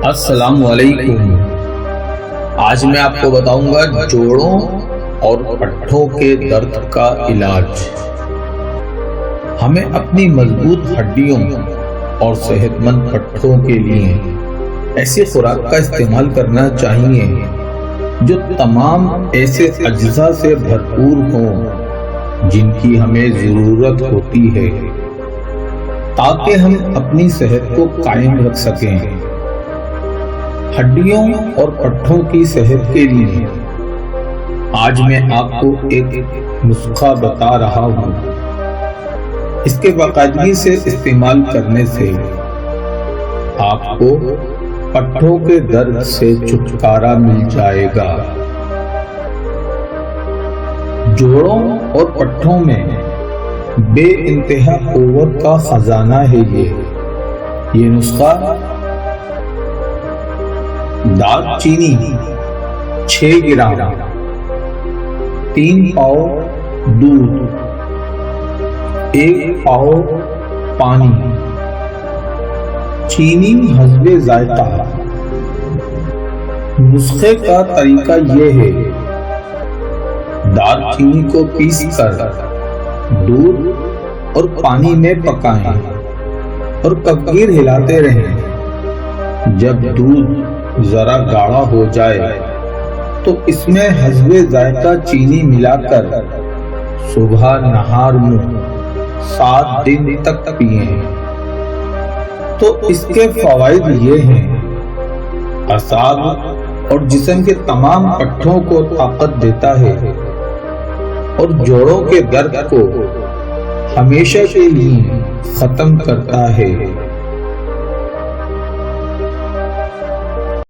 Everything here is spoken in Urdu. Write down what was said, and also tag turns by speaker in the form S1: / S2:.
S1: السلام علیکم۔ آج میں آپ کو بتاؤں گا جوڑوں اور پٹھوں کے درد کا علاج۔ ہمیں اپنی مضبوط ہڈیوں اور صحت مند پٹھوں کے لیے ایسی خوراک کا استعمال کرنا چاہیے جو تمام ایسے اجزاء سے بھرپور ہوں جن کی ہمیں ضرورت ہوتی ہے تاکہ ہم اپنی صحت کو قائم رکھ سکیں۔ ہڈیوں اور پٹھوں کی صحت کے لیے آج میں آپ کو ایک نسخہ بتا رہا ہوں۔ اس کے باقاعدگی سے استعمال کرنے سے آپ کو پٹھوں کے درد سے چھٹکارا مل جائے گا۔ جوڑوں اور پٹھوں میں بے انتہا قوت کا خزانہ ہے یہ نسخہ دال چینی 6 گرام، 3 پاؤ دودھ، 1 پاؤ پانی، چینی حسب ذائقہ۔ نسخے کا طریقہ یہ ہے: دال چینی کو پیس کر دودھ اور پانی میں پکائیں اور کفگیر ہلاتے رہیں۔ جب دودھ ذرا گاڑھا ہو جائے تو اس میں حسب ذائقہ چینی ملا کر صبح نہار منہ 7 دن تک پئیں تو اس کے فوائد یہ ہیں: اعصاب اور جسم کے تمام پٹھوں کو طاقت دیتا ہے اور جوڑوں کے درد کو ہمیشہ کے لیے ختم کرتا ہے۔